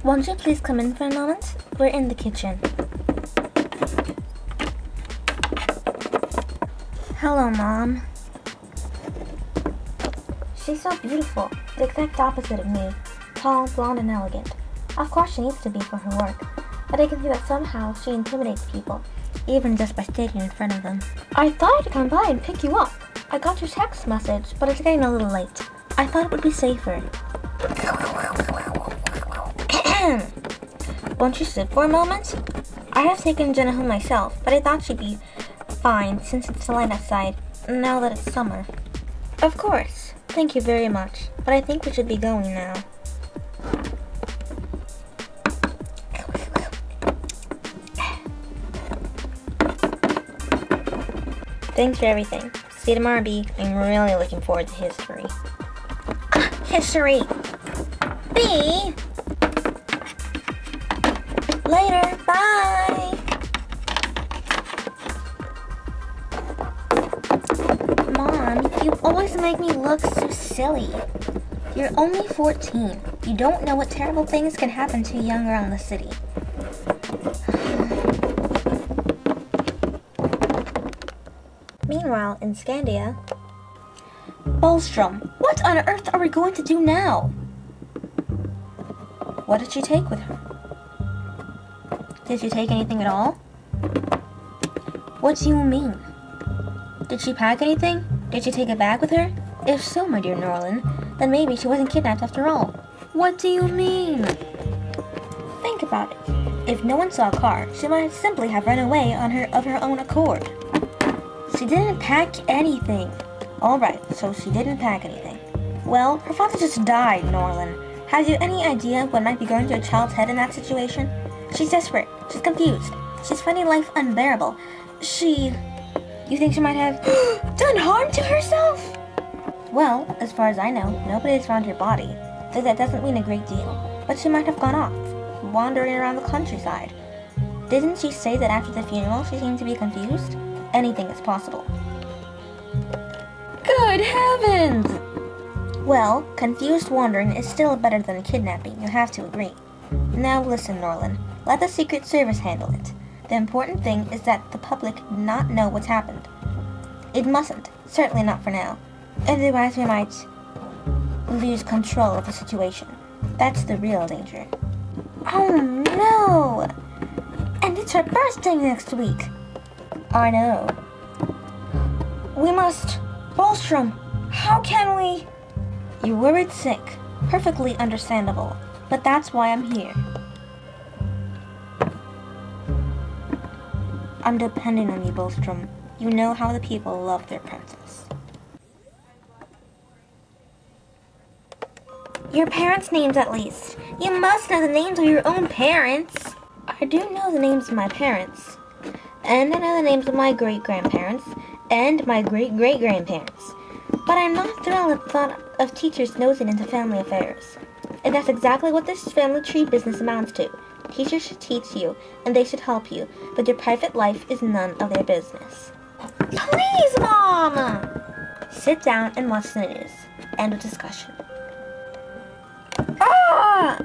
Won't you please come in for a moment? We're in the kitchen. Hello, Mom. She's so beautiful, the exact opposite of me. Tall, blonde, and elegant. Of course she needs to be for her work, but I can see that somehow she intimidates people, even just by standing in front of them. I thought I'd come by and pick you up. I got your text message, but it's getting a little late. I thought it would be safer. Won't you sit for a moment? I have taken Jenna home myself, but I thought she'd be fine since it's light outside, now that it's summer. Of course. Thank you very much, but I think we should be going now. Thanks for everything. See you tomorrow, B. I'm really looking forward to history. History! B! Later, bye! Mom, you always make me look so silly. You're only 14. You don't know what terrible things can happen to you young around the city. Meanwhile, in Scandia... Bolstrom, what on earth are we going to do now? What did she take with her? Did she take anything at all? What do you mean? Did she pack anything? Did she take a bag with her? If so, my dear Norlin, then maybe she wasn't kidnapped after all. What do you mean? Think about it. If no one saw a car, she might simply have run away of her own accord. She didn't pack anything. Alright, so she didn't pack anything. Well, her father just died, Norlin. Have you any idea what might be going through a child's head in that situation? She's desperate. She's confused. She's finding life unbearable. You think she might have done harm to herself? Well, as far as I know, nobody has found her body. So that doesn't mean a great deal. But she might have gone off, wandering around the countryside. Didn't she say that after the funeral she seemed to be confused? Anything is possible. Good heavens! Well, confused wandering is still better than kidnapping, you have to agree. Now listen, Norlin. Let the Secret Service handle it. The important thing is that the public not know what's happened. It mustn't, certainly not for now. Otherwise we might lose control of the situation. That's the real danger. Oh no! And it's her birthday next week! I know. We must... Bolstrom, how can we... You're worried sick. Perfectly understandable. But that's why I'm here. I'm depending on you, Bolstrom. You know how the people love their princess. Your parents' names, at least. You must know the names of your own parents. I do know the names of my parents. And I know the names of my great-grandparents. And my great-great-grandparents. But I'm not thrilled at the thought of teachers nosing into family affairs. And that's exactly what this family tree business amounts to. Teachers should teach you, and they should help you, but your private life is none of their business. Please, Mom! Sit down and watch the news. End of discussion. Ah!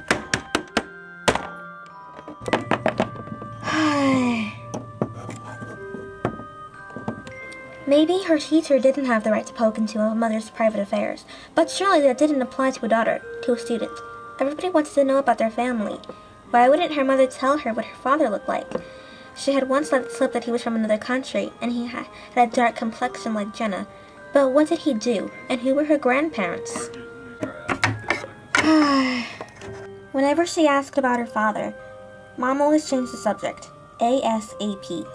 Maybe her teacher didn't have the right to poke into a mother's private affairs, but surely that didn't apply to a daughter, to a student. Everybody wants to know about their family. Why wouldn't her mother tell her what her father looked like? She had once let it slip that he was from another country, and he had a dark complexion like Jenna. But what did he do, and who were her grandparents? Whenever she asked about her father, Mom always changed the subject, ASAP.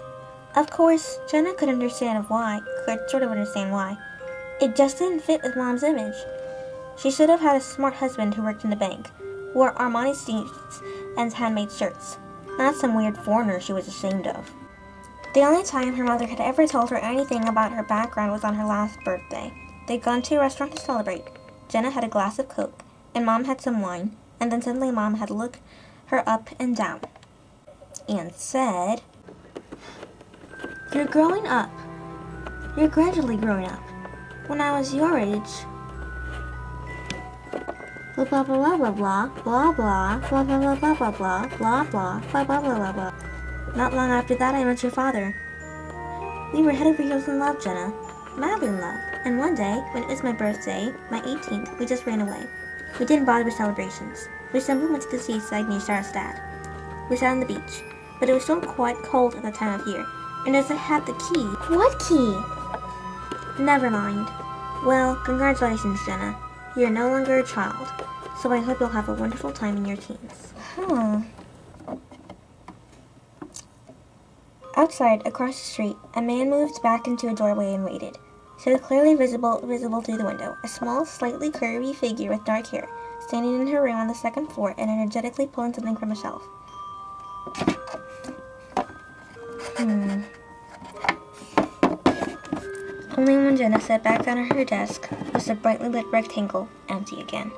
Of course, Jenna could sort of understand why. It just didn't fit with Mom's image. She should have had a smart husband who worked in a bank, wore Armani suits and handmade shirts, not some weird foreigner she was ashamed of. The only time her mother had ever told her anything about her background was on her last birthday. They'd gone to a restaurant to celebrate. Jenna had a glass of Coke, and Mom had some wine, and then suddenly Mom had looked her up and down, and said, "You're growing up. You're gradually growing up. When I was your age..." Blah blah blah blah blah blah blah blah blah blah blah blah blah blah blah blah blah blah blah. Not long after that, I met your father. We were head over heels in love, Jenna. Madly in love. And one day, when it was my birthday, my 18th, we just ran away. We didn't bother with celebrations. We simply went to the seaside near Sarastad. We sat on the beach, but it was still quite cold at that time of year, and as I had the key... What key? Never mind. Well, congratulations, Jenna. You're no longer a child, so I hope you'll have a wonderful time in your teens. Outside, across the street, a man moved back into a doorway and waited. She was clearly visible through the window, a small, slightly curvy figure with dark hair, standing in her room on the second floor and energetically pulling something from a shelf. Only when Jenna sat back down at her desk was the brightly lit rectangle empty again.